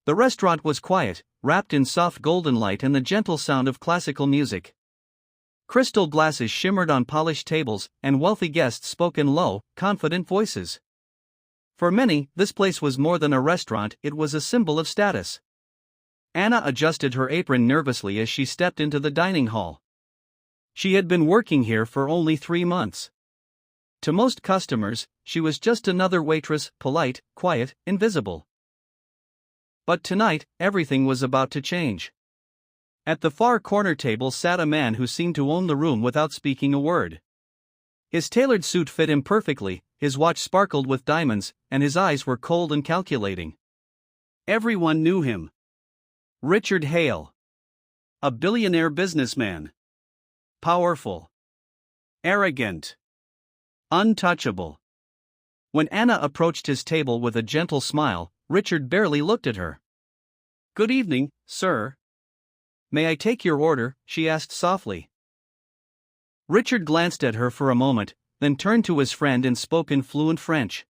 The restaurant was quiet, wrapped in soft golden light and the gentle sound of classical music. Crystal glasses shimmered on polished tables, and wealthy guests spoke in low, confident voices. For many, this place was more than a restaurant, it was a symbol of status. Anna adjusted her apron nervously as she stepped into the dining hall. She had been working here for only 3 months. To most customers, she was just another waitress, polite, quiet, invisible. But tonight, everything was about to change. At the far corner table sat a man who seemed to own the room without speaking a word. His tailored suit fit him perfectly, his watch sparkled with diamonds, and his eyes were cold and calculating. Everyone knew him. Richard Hale. A billionaire businessman. Powerful. Arrogant. Untouchable. When Anna approached his table with a gentle smile, Richard barely looked at her. "Good evening, sir. May I take your order?" she asked softly. Richard glanced at her for a moment, then turned to his friend and spoke in fluent French.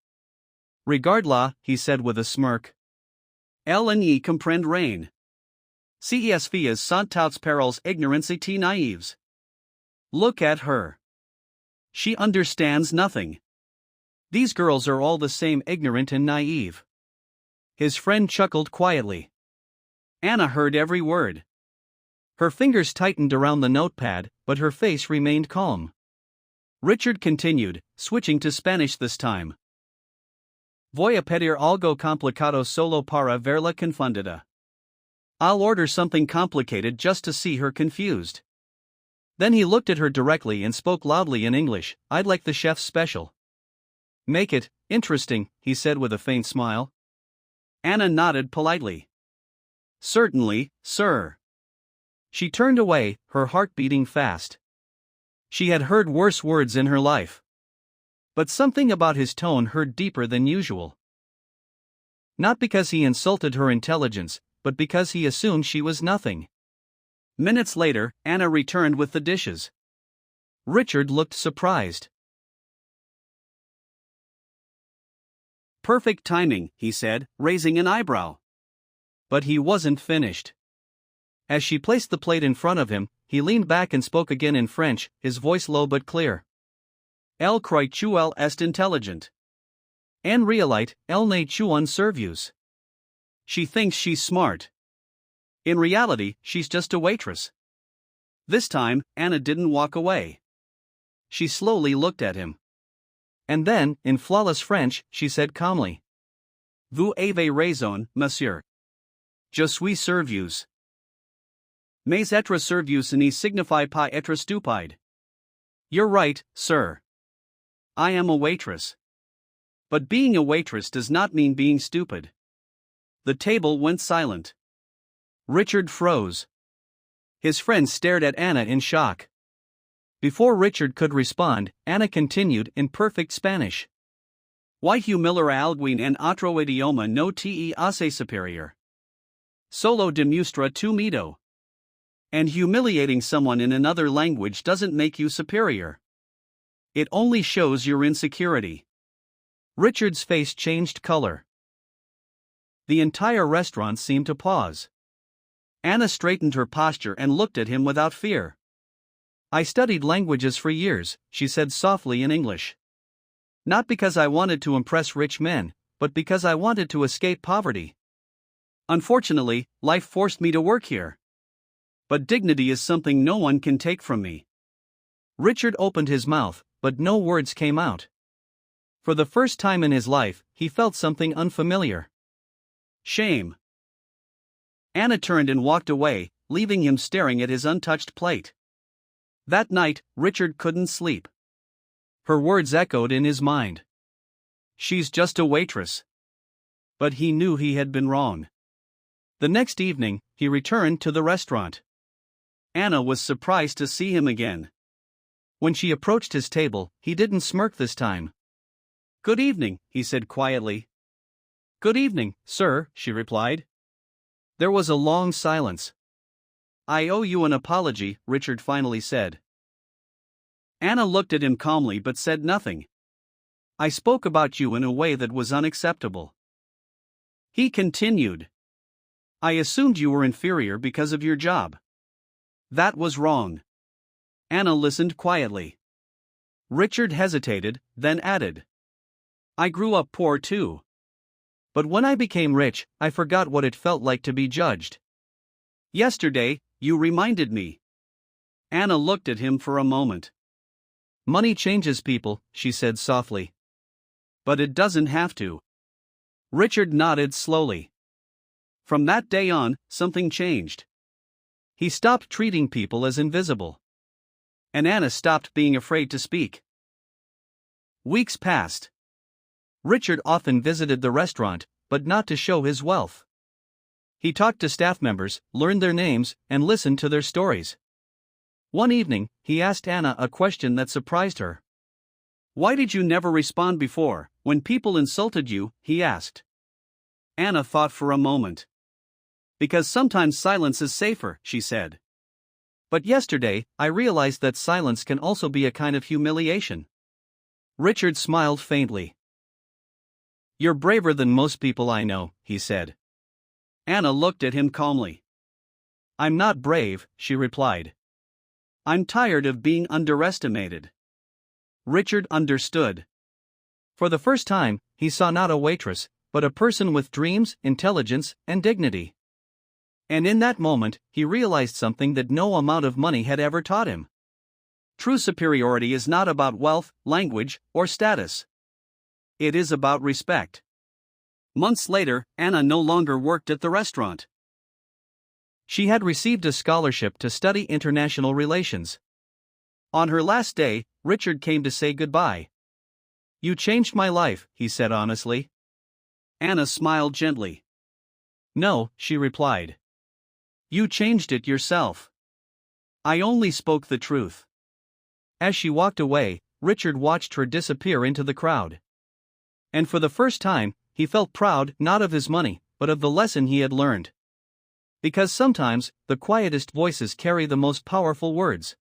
"Regarde-la," he said with a smirk. "Elle n'y comprend rien. Ces filles sont toutes pareilles ignorantes et naïves. Look at her. She understands nothing. These girls are all the same, ignorant and naive." His friend chuckled quietly. Anna heard every word. Her fingers tightened around the notepad, but her face remained calm. Richard continued, switching to Spanish this time. "Voy a pedir algo complicado solo para verla confundida." I'll order something complicated just to see her confused. Then he looked at her directly and spoke loudly in English. "I'd like the chef's special." "Make it interesting," he said with a faint smile. Anna nodded politely. "Certainly, sir." She turned away, her heart beating fast. She had heard worse words in her life. But something about his tone hurt deeper than usual. Not because he insulted her intelligence, but because he assumed she was nothing. Minutes later, Anna returned with the dishes. Richard looked surprised. "Perfect timing," he said, raising an eyebrow. But he wasn't finished. As she placed the plate in front of him, he leaned back and spoke again in French, his voice low but clear. "Elle croit qu'elle est intelligente. En réalité, elle n'est qu'un serveuse. She thinks she's smart. In reality, she's just a waitress." This time, Anna didn't walk away. She slowly looked at him. And then, in flawless French, she said calmly, "Vous avez raison, monsieur. Je suis serveuse. Mais être serveuse ne signifie pas être stupide." "You're right, sir. I am a waitress. But being a waitress does not mean being stupid." The table went silent. Richard froze. His friends stared at Anna in shock. Before Richard could respond, Anna continued in perfect Spanish. "Why humiliar alguien en otro idioma no te hace superior. Solo demuestra tu miedo. And humiliating someone in another language doesn't make you superior. It only shows your insecurity." Richard's face changed color. The entire restaurant seemed to pause. Anna straightened her posture and looked at him without fear. "I studied languages for years," she said softly in English. "Not because I wanted to impress rich men, but because I wanted to escape poverty. Unfortunately, life forced me to work here. But dignity is something no one can take from me." Richard opened his mouth, but no words came out. For the first time in his life, he felt something unfamiliar. Shame. Anna turned and walked away, leaving him staring at his untouched plate. That night, Richard couldn't sleep. Her words echoed in his mind. "She's just a waitress." But he knew he had been wrong. The next evening, he returned to the restaurant. Anna was surprised to see him again. When she approached his table, he didn't smirk this time. "Good evening," he said quietly. "Good evening, sir," she replied. There was a long silence. "I owe you an apology," Richard finally said. Anna looked at him calmly but said nothing. "I spoke about you in a way that was unacceptable." He continued. I assumed you were inferior because of your job. That was wrong. Anna listened quietly. Richard hesitated, then added. I grew up poor too. But when I became rich, I forgot what it felt like to be judged. Yesterday, you reminded me. Anna looked at him for a moment. Money changes people, she said softly. But it doesn't have to. Richard nodded slowly. From that day on, something changed. He stopped treating people as invisible. And Anna stopped being afraid to speak. Weeks passed. Richard often visited the restaurant, but not to show his wealth. He talked to staff members, learned their names, and listened to their stories. One evening, he asked Anna a question that surprised her. Why did you never respond before, when people insulted you? He asked. Anna thought for a moment. Because sometimes silence is safer, she said. But yesterday, I realized that silence can also be a kind of humiliation. Richard smiled faintly. You're braver than most people I know, he said. Anna looked at him calmly. I'm not brave, she replied. I'm tired of being underestimated. Richard understood. For the first time, he saw not a waitress, but a person with dreams, intelligence, and dignity. And in that moment, he realized something that no amount of money had ever taught him. True superiority is not about wealth, language, or status. It is about respect. Months later, Anna no longer worked at the restaurant. She had received a scholarship to study international relations. On her last day, Richard came to say goodbye. You changed my life, he said honestly. Anna smiled gently. No, she replied. You changed it yourself. I only spoke the truth. As she walked away, Richard watched her disappear into the crowd. And for the first time, he felt proud not of his money, but of the lesson he had learned. Because sometimes, the quietest voices carry the most powerful words.